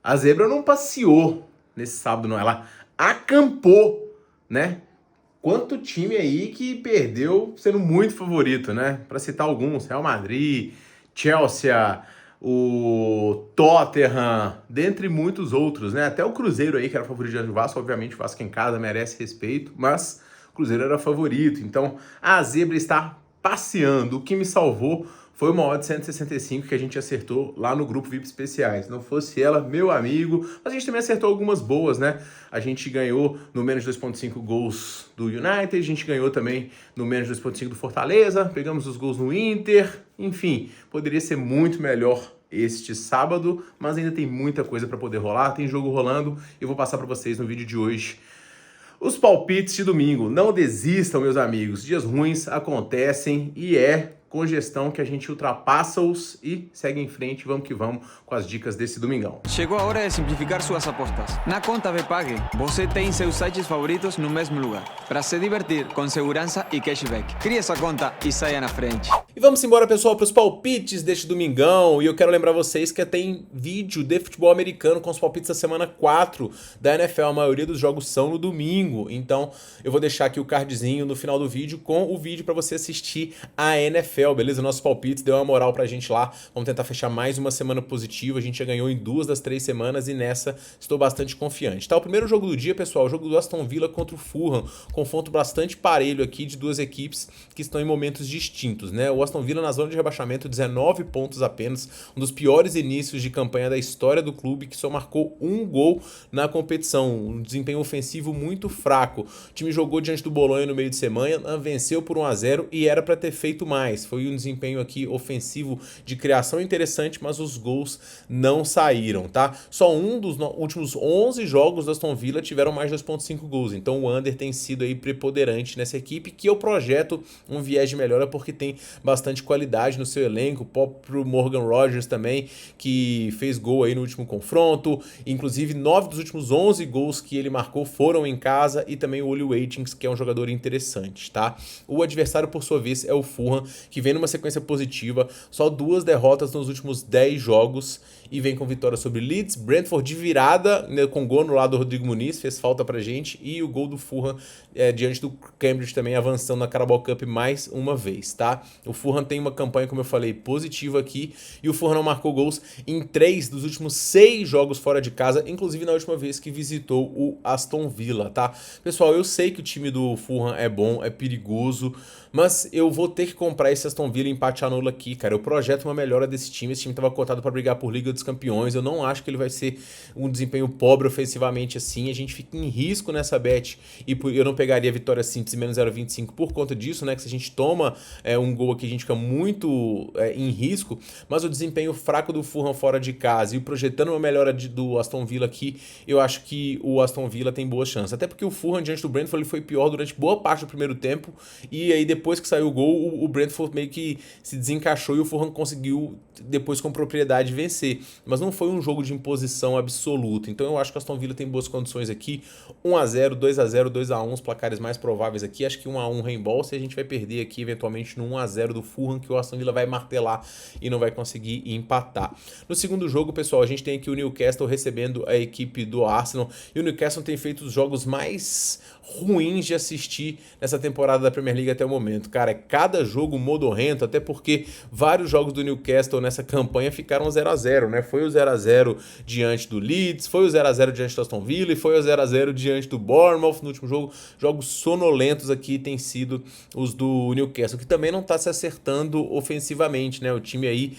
A zebra não passeou nesse sábado, não. Ela acampou, né? Quanto time aí que perdeu sendo muito favorito, né? Para citar alguns, Real Madrid, Chelsea, o Tottenham, dentre muitos outros, né? Até o Cruzeiro aí, que era favorito diante do Vasco, obviamente o Vasco em casa merece respeito, mas o Cruzeiro era favorito. Então, a zebra está passeando. O que me salvou foi uma odd 165 que a gente acertou lá no grupo VIP Especiais. Se não fosse ela, meu amigo. Mas a gente também acertou algumas boas, né? A gente ganhou no menos de 2.5 gols do United, a gente ganhou também no menos de 2.5 do Fortaleza, pegamos os gols no Inter, enfim, poderia ser muito melhor este sábado, mas ainda tem muita coisa para poder rolar, tem jogo rolando e eu vou passar para vocês no vídeo de hoje os palpites de domingo. Não desistam, meus amigos. Dias ruins acontecem e é com gestão que a gente ultrapassa-os e segue em frente. Vamos que vamos com as dicas desse domingão. Chegou a hora de simplificar suas apostas. Na conta Bpag, você tem seus sites favoritos no mesmo lugar, para se divertir com segurança e cashback. Crie essa conta e saia na frente. E vamos embora, pessoal, para os palpites deste domingão. E eu quero lembrar vocês que tem vídeo de futebol americano com os palpites da semana 4 da NFL. A maioria dos jogos são no domingo. Então eu vou deixar aqui o cardzinho no final do vídeo com o vídeo para você assistir a NFL, beleza? Nossos palpites deu uma moral pra gente lá. Vamos tentar fechar mais uma semana positiva. A gente já ganhou em 2 das 3 semanas e nessa estou bastante confiante. Tá, o primeiro jogo do dia, pessoal, o jogo do Aston Villa contra o Fulham. Confronto bastante parelho aqui de duas equipes que estão em momentos distintos, né? O Aston Villa na zona de rebaixamento, 19 pontos apenas, um dos piores inícios de campanha da história do clube, que só marcou um gol na competição, um desempenho ofensivo muito fraco. O time jogou diante do Bolonha no meio de semana, venceu por 1-0 e era para ter feito mais. Foi um desempenho aqui ofensivo de criação interessante, mas os gols não saíram, tá? Só um dos últimos 11 jogos da Aston Villa tiveram mais de 2.5 gols, então o under tem sido aí preponderante nessa equipe, que eu projeto um viés de melhora porque tem bastante qualidade no seu elenco, o próprio Morgan Rogers também, que fez gol aí no último confronto, inclusive 9 dos últimos 11 gols que ele marcou foram em casa, e também o Oli Watkins, que é um jogador interessante, tá? O adversário, por sua vez, é o Fulham, que vem numa sequência positiva, só 2 derrotas nos últimos 10 jogos, e vem com vitória sobre Leeds, Brentford de virada, né, com gol no lado do Rodrigo Muniz, fez falta pra gente, e o gol do Fulham diante do Cambridge também, avançando na Carabao Cup mais uma vez, tá? O Fulham tem uma campanha, como eu falei, positiva aqui, e o Fulham não marcou gols em 3 dos últimos 6 jogos fora de casa, inclusive na última vez que visitou o Aston Villa, tá? Pessoal, eu sei que o time do Fulham é bom, é perigoso, mas eu vou ter que comprar esse Aston Villa e empate anula aqui, cara. Eu projeto uma melhora desse time. Esse time estava cotado para brigar por Liga dos Campeões. Eu não acho que ele vai ser um desempenho pobre ofensivamente assim. A gente fica em risco nessa bet e eu não pegaria a vitória simples menos 0,25 por conta disso, né? Que se a gente toma um gol aqui, a gente fica muito em risco. Mas o desempenho fraco do Fulham fora de casa e projetando uma melhora do Aston Villa aqui, eu acho que o Aston Villa tem boas chances. Até porque o Fulham diante do Brentford ele foi pior durante boa parte do primeiro tempo, e aí depois que saiu o gol, o Brentford meio que se desencaixou e o Fulham conseguiu depois com propriedade vencer. Mas não foi um jogo de imposição absoluta. Então eu acho que o Aston Villa tem boas condições aqui. 1-0, 2-0, 2-1, os placares mais prováveis aqui. Acho que 1-1 reembolso e a gente vai perder aqui eventualmente no 1-0 do Fulham, que o Aston Villa vai martelar e não vai conseguir empatar. No segundo jogo, pessoal, a gente tem aqui o Newcastle recebendo a equipe do Arsenal, e o Newcastle tem feito os jogos mais ruins de assistir nessa temporada da Premier League até o momento. Cara, cada jogo modorrento, até porque vários jogos do Newcastle nessa campanha ficaram 0-0, né? Foi o 0-0 diante do Leeds, foi o 0-0 diante do Aston Villa e foi o 0-0 diante do Bournemouth no último jogo. Jogos sonolentos aqui têm sido os do Newcastle, que também não tá se acertando ofensivamente, né? O time aí,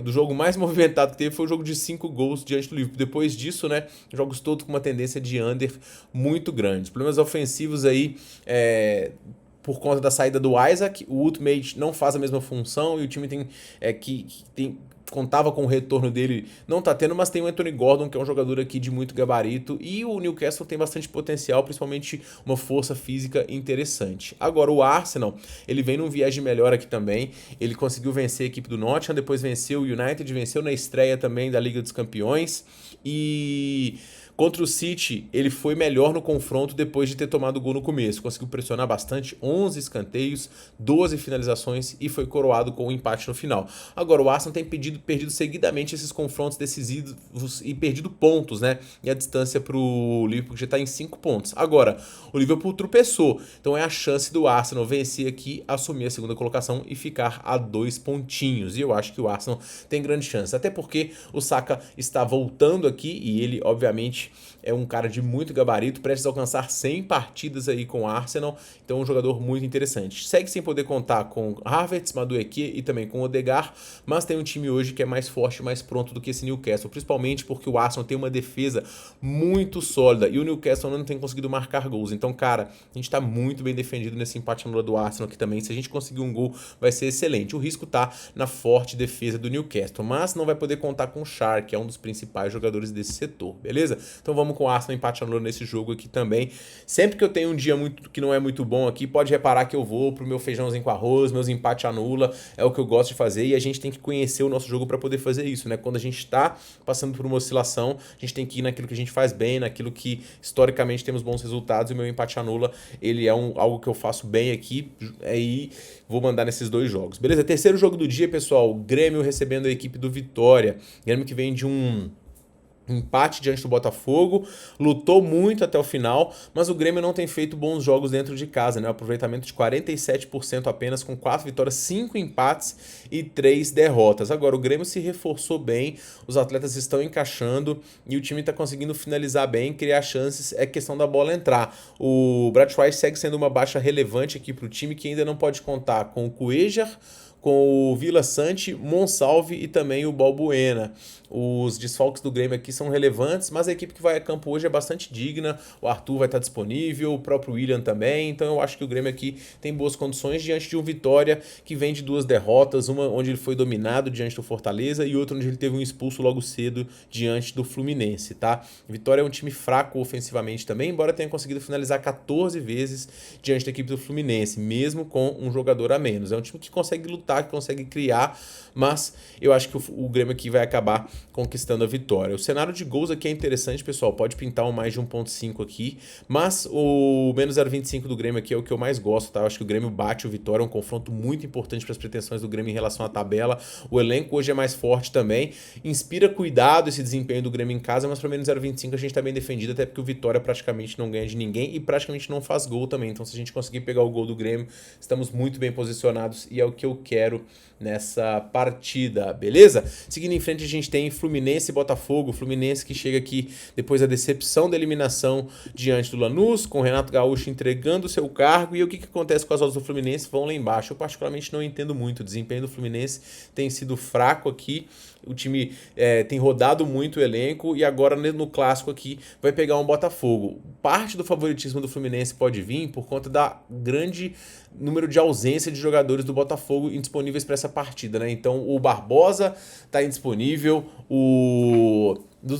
do jogo mais movimentado que teve foi o jogo de 5 gols diante do Liverpool. Depois disso, né, jogos todos com uma tendência de under muito grande. Os problemas ofensivos aí, por conta da saída do Isaac, o Ultimate não faz a mesma função e o time contava com o retorno dele, não tá tendo, mas tem o Anthony Gordon, que é um jogador aqui de muito gabarito, e o Newcastle tem bastante potencial, principalmente uma força física interessante. Agora, o Arsenal, ele vem num viés de melhora aqui também, ele conseguiu vencer a equipe do Nottingham, depois venceu o United, venceu na estreia também da Liga dos Campeões, e contra o City, ele foi melhor no confronto depois de ter tomado o gol no começo. Conseguiu pressionar bastante, 11 escanteios, 12 finalizações e foi coroado com o empate no final. Agora, o Arsenal tem perdido seguidamente esses confrontos decisivos e perdido pontos, né? E a distância pro Liverpool já tá em 5 pontos. Agora, o Liverpool tropeçou, então é a chance do Arsenal vencer aqui, assumir a segunda colocação e ficar a 2 pontinhos. E eu acho que o Arsenal tem grande chance, até porque o Saka está voltando aqui e ele, obviamente, é um cara de muito gabarito, prestes a alcançar 100 partidas aí com o Arsenal, então é um jogador muito interessante. Segue sem poder contar com Havertz, Madueke e também com Odegaard, mas tem um time hoje que é mais forte e mais pronto do que esse Newcastle, principalmente porque o Arsenal tem uma defesa muito sólida e o Newcastle não tem conseguido marcar gols. Então, cara, a gente tá muito bem defendido nesse empate anulado do Arsenal aqui também. Se a gente conseguir um gol, vai ser excelente. O risco tá na forte defesa do Newcastle, mas não vai poder contar com o Schär, que é um dos principais jogadores desse setor, beleza? Então vamos com o Arsenal empate anulado nesse jogo aqui também. Sempre que eu tenho um dia que não é muito bom aqui, pode reparar que eu vou pro meu feijãozinho com arroz, meus empate anula, é o que eu gosto de fazer e a gente tem que conhecer o nosso jogo para poder fazer isso, né? Quando a gente tá passando por uma oscilação, a gente tem que ir naquilo que a gente faz bem, naquilo que historicamente temos bons resultados, e o meu empate anula, ele é algo que eu faço bem aqui, aí vou mandar nesses 2 jogos, beleza? Terceiro jogo do dia, pessoal, Grêmio recebendo a equipe do Vitória, Grêmio que vem de um empate diante do Botafogo, lutou muito até o final, mas o Grêmio não tem feito bons jogos dentro de casa, né? Aproveitamento de 47% apenas, com 4 vitórias, 5 empates e 3 derrotas. Agora, o Grêmio se reforçou bem, os atletas estão encaixando e o time está conseguindo finalizar bem, criar chances, é questão da bola entrar. O Batshuayi segue sendo uma baixa relevante aqui para o time, que ainda não pode contar com o Cuéllar, com o Vila Sante, Monsalve e também o Balbuena. Os desfalques do Grêmio aqui são relevantes, mas a equipe que vai a campo hoje é bastante digna. O Arthur vai estar disponível, o próprio William também. Então eu acho que o Grêmio aqui tem boas condições diante de um Vitória que vem de 2 derrotas, uma onde ele foi dominado diante do Fortaleza e outra onde ele teve um expulso logo cedo diante do Fluminense, tá? Vitória é um time fraco ofensivamente também, embora tenha conseguido finalizar 14 vezes diante da equipe do Fluminense, mesmo com um jogador a menos. É um time que consegue lutar, que consegue criar, mas eu acho que o Grêmio aqui vai acabar conquistando a vitória. O cenário de gols aqui é interessante, pessoal, pode pintar um mais de 1.5 aqui, mas o menos 0.25 do Grêmio aqui é o que eu mais gosto, tá? Eu acho que o Grêmio bate o Vitória, é um confronto muito importante para as pretensões do Grêmio em relação à tabela. O elenco hoje é mais forte também, inspira cuidado esse desempenho do Grêmio em casa, mas para menos 0.25 a gente tá bem defendido, até porque o Vitória praticamente não ganha de ninguém e praticamente não faz gol também. Então, se a gente conseguir pegar o gol do Grêmio, estamos muito bem posicionados e é o que eu quero nessa partida, beleza? Seguindo em frente, a gente tem Fluminense e Botafogo. Fluminense que chega aqui depois da decepção da eliminação diante do Lanús, com o Renato Gaúcho entregando o seu cargo. E o que acontece com as odds do Fluminense? Vão lá embaixo. Eu particularmente não entendo muito. O desempenho do Fluminense tem sido fraco aqui. O time tem rodado muito o elenco e agora no clássico aqui vai pegar um Botafogo. Parte do favoritismo do Fluminense pode vir por conta da grande número de ausência de jogadores do Botafogo indisponíveis para essa partida, né? Então o Barbosa está indisponível,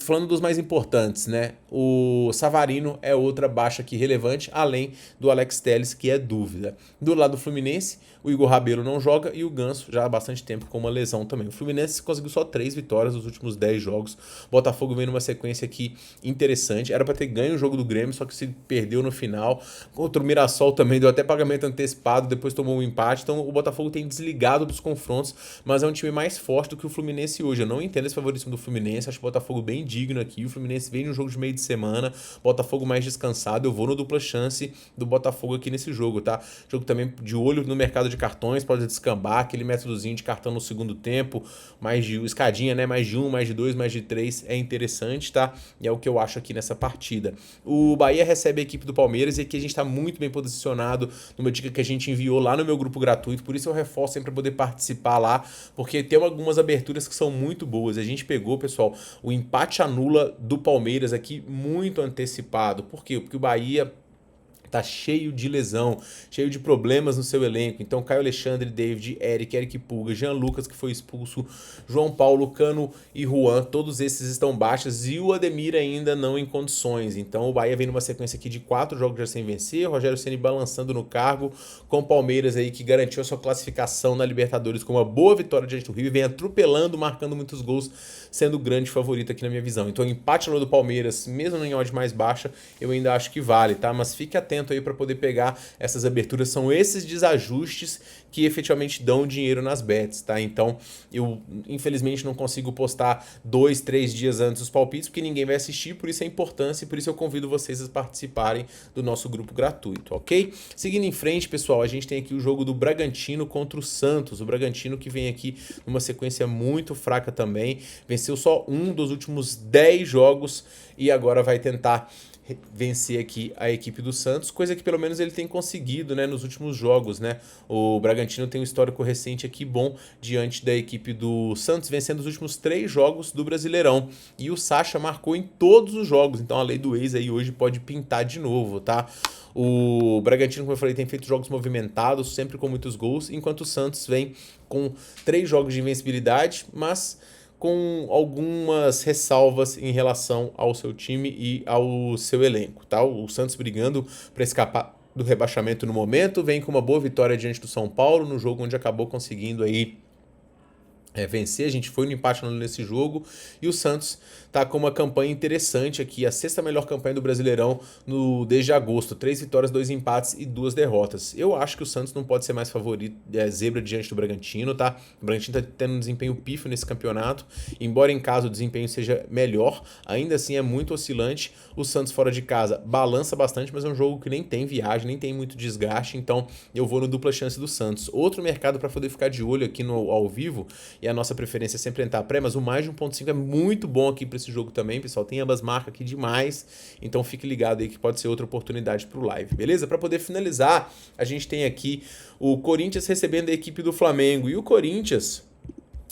falando dos mais importantes, né? O Savarino é outra baixa aqui relevante, além do Alex Telles, que é dúvida. Do lado do Fluminense, o Igor Rabelo não joga e o Ganso já há bastante tempo com uma lesão também. O Fluminense conseguiu só 3 vitórias nos últimos 10 jogos. O Botafogo vem numa sequência aqui interessante. Era para ter ganho o jogo do Grêmio, só que se perdeu no final. Contra o Mirassol também deu até pagamento antecipado, depois tomou um empate. Então o Botafogo tem desligado dos confrontos, mas é um time mais forte do que o Fluminense hoje. Eu não entendo esse favoritismo do Fluminense, acho o Botafogo bem digno aqui. O Fluminense vem num jogo de meio de semana, Botafogo mais descansado. Eu vou no dupla chance do Botafogo aqui nesse jogo, tá? Jogo também de olho no mercado de cartões, pode descambar, aquele métodozinho de cartão no segundo tempo, mais de escadinha, né? Mais de 1, mais de 2, mais de 3, é interessante, tá? E é o que eu acho aqui nessa partida. O Bahia recebe a equipe do Palmeiras e aqui a gente tá muito bem posicionado numa dica que a gente enviou lá no meu grupo gratuito, por isso eu reforço sempre para poder participar lá, porque tem algumas aberturas que são muito boas. A gente pegou, pessoal, o empate anula do Palmeiras aqui muito antecipado. Por quê? Porque o Bahia tá cheio de lesão, cheio de problemas no seu elenco. Então, Caio Alexandre, David, Eric Pulga, Jean Lucas, que foi expulso, João Paulo, Cano e Juan, todos esses estão baixos e o Ademir ainda não em condições. Então, o Bahia vem numa sequência aqui de 4 jogos já sem vencer, o Rogério Ceni balançando no cargo, com o Palmeiras aí que garantiu a sua classificação na Libertadores com uma boa vitória diante do Rio e vem atropelando, marcando muitos gols, sendo o grande favorito aqui na minha visão. Então, o empate no do Palmeiras, mesmo em odd mais baixa, eu ainda acho que vale, tá? Mas fique atento atento aí para poder pegar essas aberturas. São esses desajustes que efetivamente dão dinheiro nas bets, tá? Então, eu infelizmente não consigo postar 2, 3 dias antes os palpites, porque ninguém vai assistir, por isso a importância e por isso eu convido vocês a participarem do nosso grupo gratuito, ok? Seguindo em frente, pessoal, a gente tem aqui o jogo do Bragantino contra o Santos. O Bragantino que vem aqui numa sequência muito fraca também, venceu só um dos últimos 10 jogos e agora vai tentar vencer aqui a equipe do Santos, coisa que pelo menos ele tem conseguido, né, nos últimos jogos, né? O Bragantino tem um histórico recente aqui bom diante da equipe do Santos, vencendo os últimos 3 jogos do Brasileirão. E o Sacha marcou em todos os jogos, então a lei do ex aí hoje pode pintar de novo, tá? O Bragantino, como eu falei, tem feito jogos movimentados, sempre com muitos gols, enquanto o Santos vem com 3 jogos de invencibilidade, mas com algumas ressalvas em relação ao seu time e ao seu elenco, tá? O Santos brigando para escapar do rebaixamento no momento, vem com uma boa vitória diante do São Paulo, no jogo onde acabou conseguindo aí vencer. A gente foi no empate nesse jogo e o Santos tá com uma campanha interessante aqui, a 6ª melhor campanha do Brasileirão desde agosto, 3 vitórias, 2 empates e 2 derrotas. Eu acho que o Santos não pode ser mais favorito, zebra diante do Bragantino, tá? O Bragantino tá tendo um desempenho pífio nesse campeonato, embora em casa o desempenho seja melhor, ainda assim é muito oscilante. O Santos fora de casa balança bastante, mas é um jogo que nem tem viagem, nem tem muito desgaste, então eu vou no dupla chance do Santos. Outro mercado para poder ficar de olho aqui no ao vivo, e a nossa preferência é sempre entrar pré, mas o mais de 1.5 é muito bom aqui para esse jogo também, pessoal. Tem ambas marcas aqui demais, então fique ligado aí que pode ser outra oportunidade para o live, beleza? Para poder finalizar, a gente tem aqui o Corinthians recebendo a equipe do Flamengo, e o Corinthians,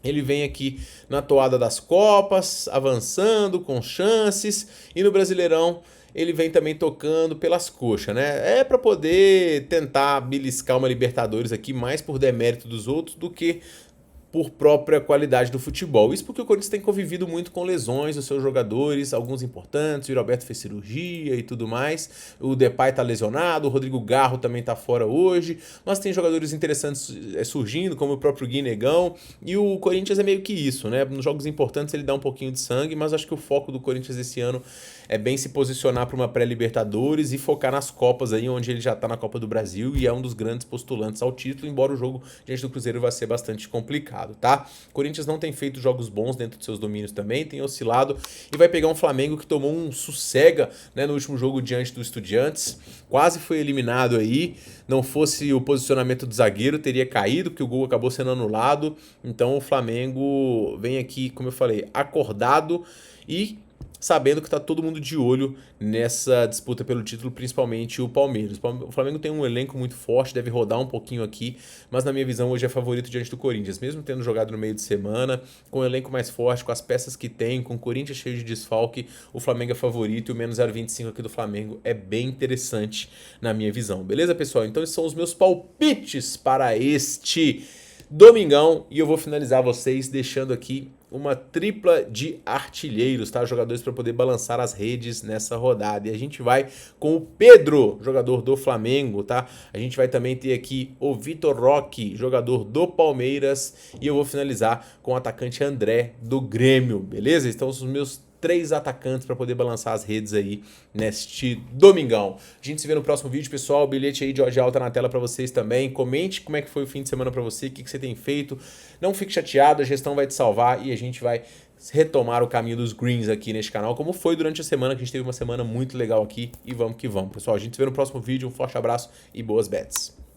ele vem aqui na toada das Copas, avançando com chances, e no Brasileirão ele vem também tocando pelas coxas, né? É para poder tentar beliscar uma Libertadores aqui mais por demérito dos outros do que por própria qualidade do futebol. Isso porque o Corinthians tem convivido muito com lesões dos seus jogadores, alguns importantes, o Roberto fez cirurgia e tudo mais, o Depay tá lesionado, o Rodrigo Garro também tá fora hoje, mas tem jogadores interessantes surgindo, como o próprio Gui Negão, e o Corinthians é meio que isso, né? Nos jogos importantes ele dá um pouquinho de sangue, mas acho que o foco do Corinthians esse ano é bem se posicionar para uma pré-Libertadores e focar nas Copas aí, onde ele já tá na Copa do Brasil e é um dos grandes postulantes ao título, embora o jogo diante do Cruzeiro vai ser bastante complicado, tá? O Corinthians não tem feito jogos bons dentro de seus domínios também, tem oscilado e vai pegar um Flamengo que tomou um sossega, né, no último jogo diante do Estudiantes, quase foi eliminado aí, não fosse o posicionamento do zagueiro, teria caído, porque o gol acabou sendo anulado, então o Flamengo vem aqui, como eu falei, acordado e sabendo que tá todo mundo de olho nessa disputa pelo título, principalmente o Palmeiras. O Flamengo tem um elenco muito forte, deve rodar um pouquinho aqui, mas na minha visão hoje é favorito diante do Corinthians, mesmo tendo jogado no meio de semana, com o elenco mais forte, com as peças que tem, com o Corinthians cheio de desfalque, o Flamengo é favorito e o menos 0,25 aqui do Flamengo é bem interessante na minha visão. Beleza, pessoal? Então esses são os meus palpites para este domingão e eu vou finalizar vocês deixando aqui uma tripla de artilheiros, tá? Jogadores para poder balançar as redes nessa rodada. E a gente vai com o Pedro, jogador do Flamengo, tá? A gente vai também ter aqui o Vitor Roque, jogador do Palmeiras. E eu vou finalizar com o atacante André, do Grêmio, beleza? Então, os meus 3 atacantes para poder balançar as redes aí neste domingão. A gente se vê no próximo vídeo, pessoal. O bilhete aí de odd alta na tela para vocês também. Comente como é que foi o fim de semana para você, o que você tem feito. Não fique chateado, a gestão vai te salvar e a gente vai retomar o caminho dos greens aqui neste canal, como foi durante a semana, que a gente teve uma semana muito legal aqui. E vamos que vamos, pessoal. A gente se vê no próximo vídeo. Um forte abraço e boas bets.